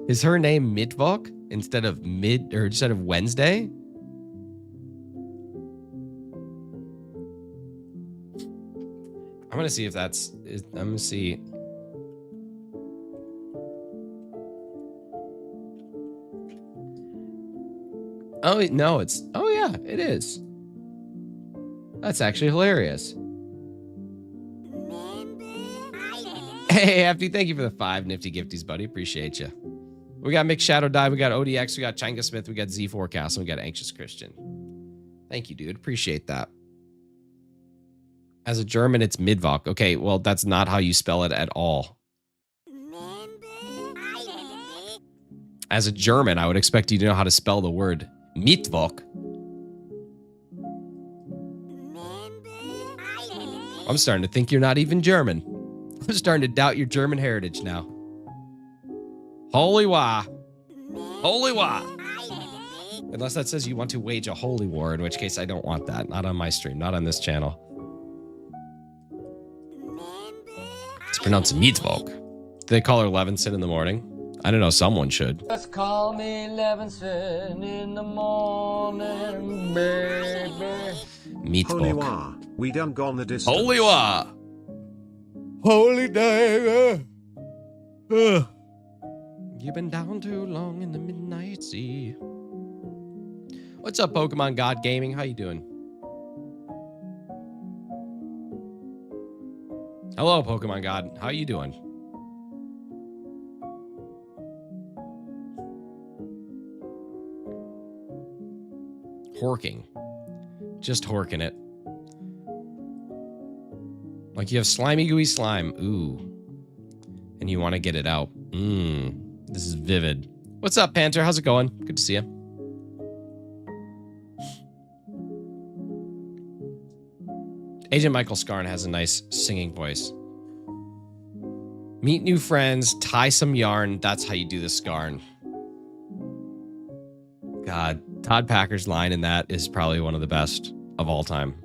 Is her name Mittwoch instead of Wednesday? I'm gonna see if that's. I'm gonna see. Oh no, it's. Oh yeah, it is. That's actually hilarious. Hey, Hefty, thank you for the 5 nifty gifties, buddy. Appreciate you. We got Mick Shadow Dive, we got ODX, we got Changa Smith, we got Z Forecast, and we got Anxious Christian. Thank you, dude. Appreciate that. As a German, it's Mittwoch. Okay, well, that's not how you spell it at all. As a German, I would expect you to know how to spell the word Mittwoch. I'm starting to think you're not even German. I'm starting to doubt your German heritage now. Holy wah. Holy wah. Unless that says you want to wage a holy war, in which case I don't want that. Not on my stream, not on this channel. It's pronounced Mittwoch. Do they call her Levinson in the morning? I don't know, someone should. Just call me Levinson in the morning, baby. Mittwoch. Holy wah. We done gone the distance. Holy wah. Holy day. You've been down too long in the midnight sea. What's up, Pokemon God Gaming? How you doing? Hello, Pokemon God. How you doing? Horking. Just horking it. Like you have slimy, gooey slime. Ooh. And you want to get it out. This is vivid. What's up, Panther? How's it going? Good to see you. Agent Michael Scarn has a nice singing voice. Meet new friends, tie some yarn. That's how you do the Scarn. God, Todd Packer's line in that is probably one of the best of all time.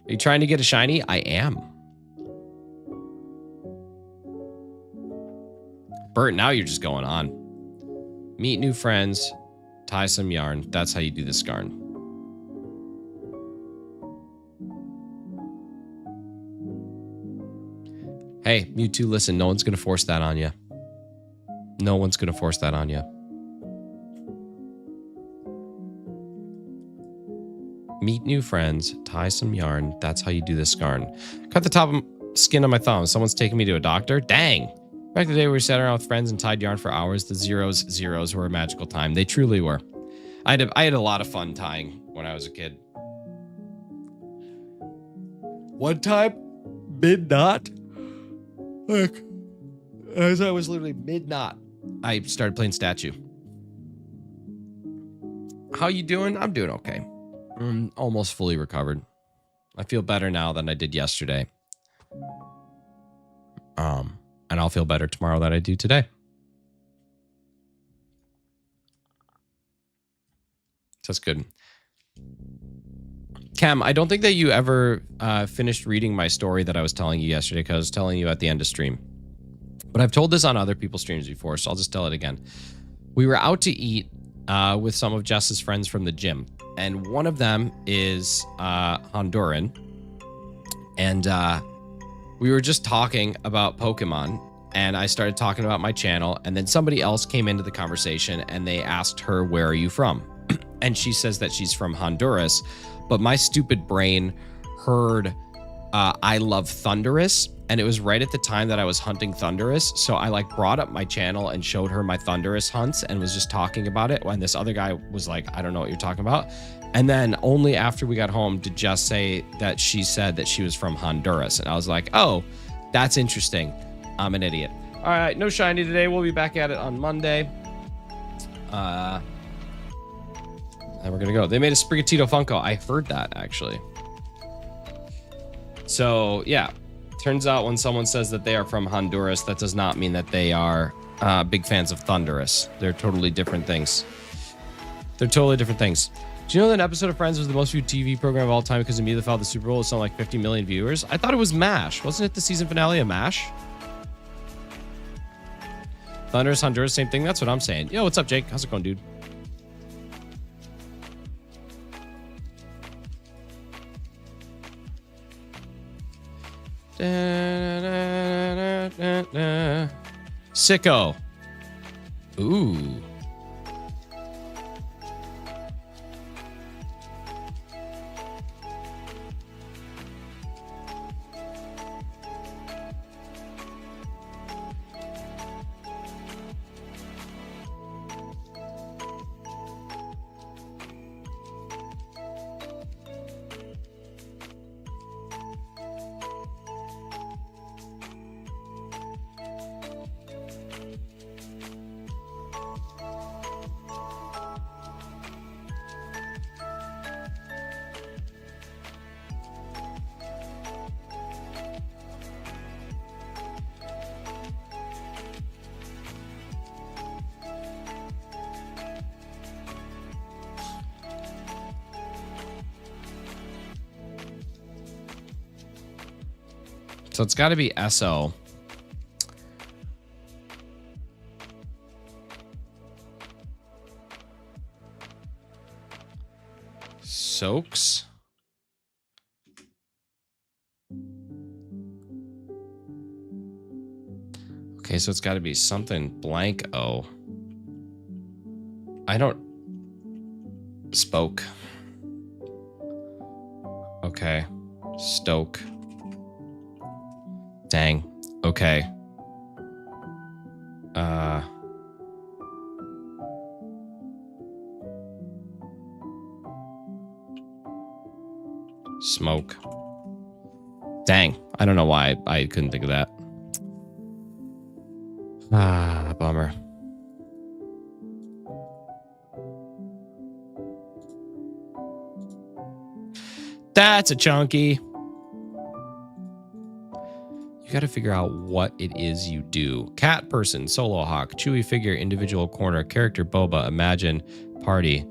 Are you trying to get a shiny? I am. Bert, now you're just going on. Meet new friends, tie some yarn. That's how you do the Scarn. Hey, Mewtwo, listen, no one's going to force that on you. No one's going to force that on you. Meet new friends, tie some yarn. That's how you do the Scarn. Cut the top of skin on my thumb. Someone's taking me to a doctor. Dang. Back in the day we sat around with friends and tied yarn for hours. The zeros were a magical time. They truly were. I had a lot of fun tying when I was a kid. One time, mid-knot, like, as I was literally mid-knot, I started playing Statue. How you doing? I'm doing okay. I'm almost fully recovered. I feel better now than I did yesterday. And I'll feel better tomorrow than I do today. So that's good. Cam, I don't think that you ever finished reading my story that I was telling you yesterday, because I was telling you at the end of stream. But I've told this on other people's streams before, so I'll just tell it again. We were out to eat with some of Jess's friends from the gym. And one of them is Honduran. And we were just talking about Pokemon. And I started talking about my channel. And then somebody else came into the conversation and they asked her, where are you from? And she says that she's from Honduras. But my stupid brain heard I love Thundurus. And it was right at the time that I was hunting Thundurus. So I like brought up my channel and showed her my Thundurus hunts and was just talking about it. When this other guy was like, I don't know what you're talking about. And then only after we got home did Jess say that she said that she was from Honduras. And I was like, oh, that's interesting. I'm an idiot. All right, no shiny today. We'll be back at it on Monday. And we're gonna go. They made a Sprigatito Funko. I heard that actually. So yeah, turns out when someone says that they are from Honduras, that does not mean that they are big fans of Thundurus. They're totally different things. They're totally different things. Do you know that an episode of Friends was the most viewed TV program of all time because immediately followed the Super Bowl with something like 50 million viewers? I thought it was MASH. Wasn't it the season finale of MASH? Thundurus, Honduras, same thing. That's what I'm saying. Yo, what's up, Jake? How's it going, dude? Sicko. Ooh. So it's got to be SO. Soaks. Okay, so it's got to be something blank O. I don't... Spoke. Okay. Stoke. Dang. Okay. Smoke. Dang. I don't know why I couldn't think of that. Ah, bummer. That's a chunky. You got to figure out what it is you do. Cat person, solo hawk, chewy figure, individual corner, character boba, imagine, party,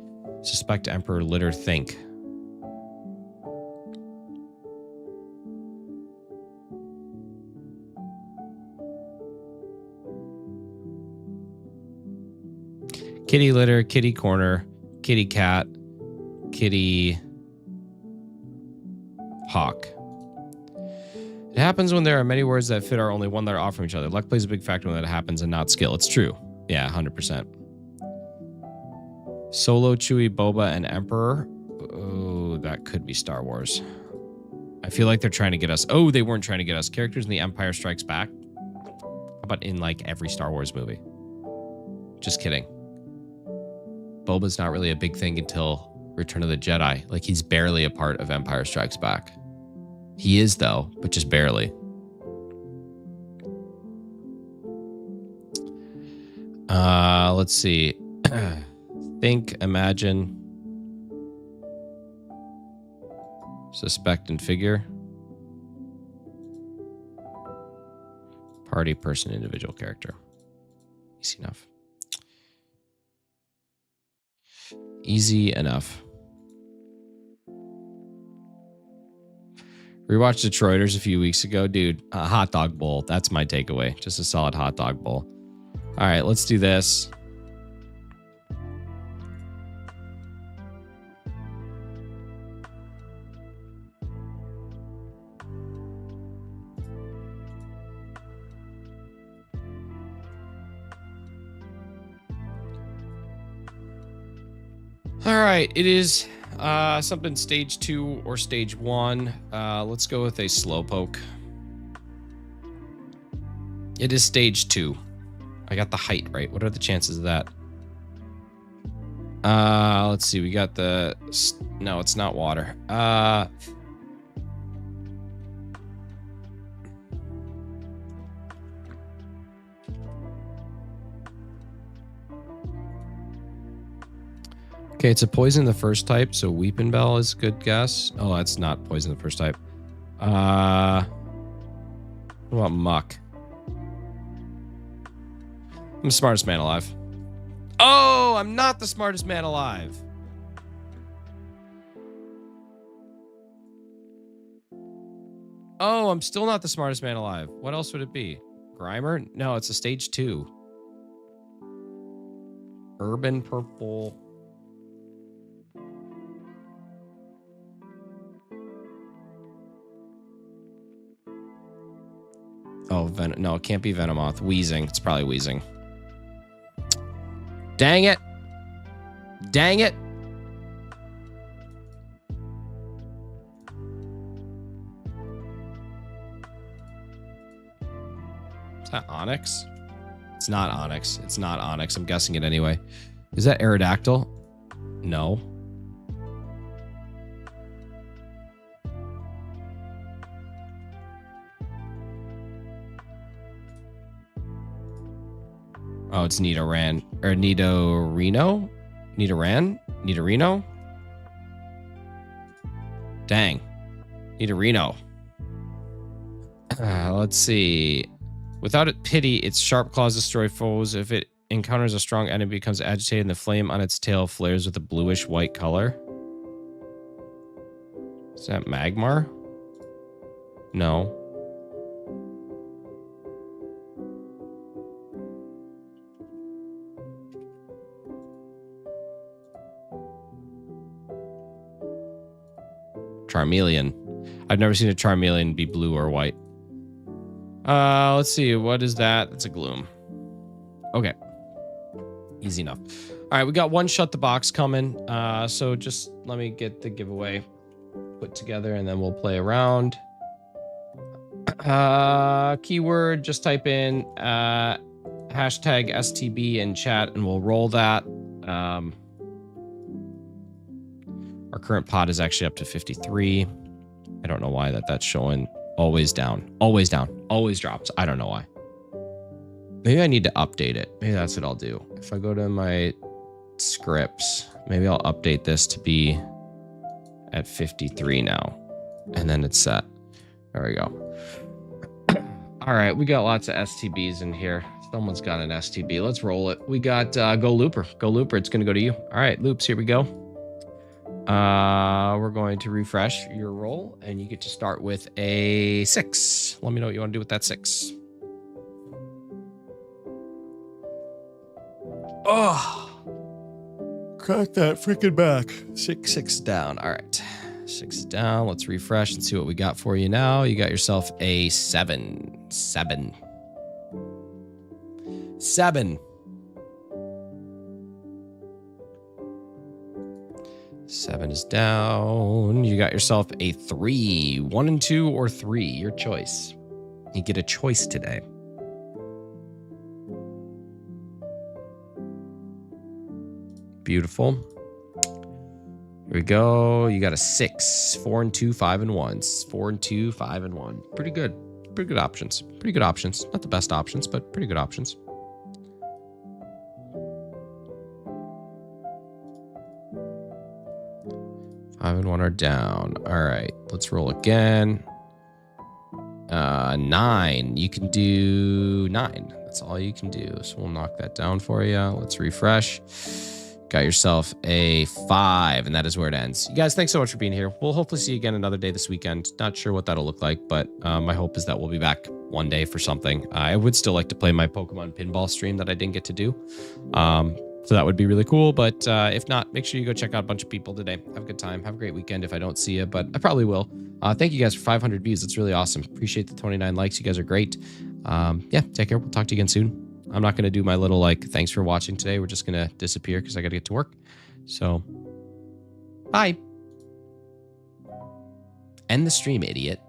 suspect emperor, litter, think. Kitty litter, kitty corner, kitty cat, kitty hawk. It happens when there are many words that fit are only one letter off from each other. Luck plays a big factor when that happens and not skill. It's true. Yeah, 100%. Solo, Chewie, Boba, and Emperor. Oh, that could be Star Wars. I feel like they're trying to get us. Oh, they weren't trying to get us. Characters in The Empire Strikes Back. How about in like every Star Wars movie? Just kidding. Boba's not really a big thing until Return of the Jedi. Like he's barely a part of Empire Strikes Back. He is, though, but just barely. Let's see. Think, imagine, suspect, and figure. Party, person, individual, character. Easy enough. Easy enough. Rewatched Detroiters a few weeks ago. Dude, a hot dog bowl. That's my takeaway. Just a solid hot dog bowl. All right, let's do this. All right, it is something stage 2 or stage 1. Let's go with a slowpoke. It is stage 2. I got the height right. What are the chances of that? Let's see. We got the... No, it's not water. Okay, it's a poison the first type, so Weeping Bell is a good guess. Oh, that's not poison the first type. What about Muck? I'm the smartest man alive. Oh, I'm not the smartest man alive. Oh, I'm still not the smartest man alive. What else would it be? Grimer? No, it's a stage 2. Urban Purple. Oh, no, it can't be Venomoth. Wheezing. It's probably Wheezing. Dang it. Dang it. Is that Onyx? It's not Onyx. It's not Onyx. I'm guessing it anyway. Is that Aerodactyl? No. Oh, it's Nidoran. Or Nidorino? Nidoran? Nidorino? Dang. Nidorino. Let's see. Without it pity, its sharp claws destroy foes. If it encounters a strong enemy, it becomes agitated, and the flame on its tail flares with a bluish-white color. Is that Magmar? No. Charmeleon. I've never seen a Charmeleon be blue or white. Let's see. What is that? That's a Gloom. Okay. Easy enough. All right, we got one Shut the Box coming. So just let me get the giveaway put together and then we'll play around. Keyword, just type in hashtag STB in chat and we'll roll that. Our current pot is actually up to 53. I don't know why that's showing always down, always drops. I don't know why. Maybe I need to update it. Maybe that's what I'll do. If I go to my scripts, maybe I'll update this to be at 53 now. And then it's set. There we go. All right, we got lots of STBs in here. Someone's got an STB. Let's roll it. We got Go Looper. Go Looper, it's gonna go to you. All right, Loops, here we go. We're going to refresh your roll and you get to start with a 6. Let me know what you want to do with that 6. Oh, crack that freaking back. 6 down. All right. 6 down. Let's refresh and see what we got for you now. You got yourself a 7. 7. 7 is down. You got yourself a 3. 1 and 2 or 3. Your choice. You get a choice today. Beautiful. Here we go. You got a 6. 4 and 2, 5 and 1. 4 and 2, 5 and 1. Pretty good. Pretty good options. Pretty good options. Not the best options, but pretty good options. Five and 1 are down. All right, let's roll again. 9. You can do 9. That's all you can do. So we'll knock that down for you. Let's refresh. Got yourself a 5, and that is where it ends. You guys, thanks so much for being here. We'll hopefully see you again another day this weekend. Not sure what that'll look like, but my hope is that we'll be back one day for something. I would still like to play my Pokemon pinball stream that I didn't get to do. So that would be really cool. But if not, make sure you go check out a bunch of people today. Have a good time. Have a great weekend if I don't see you, but I probably will. Thank you guys for 500 views. It's really awesome. Appreciate the 29 likes. You guys are great. Yeah, take care. We'll talk to you again soon. I'm not going to do my little like, thanks for watching today. We're just going to disappear because I got to get to work. So, bye. End the stream, idiot.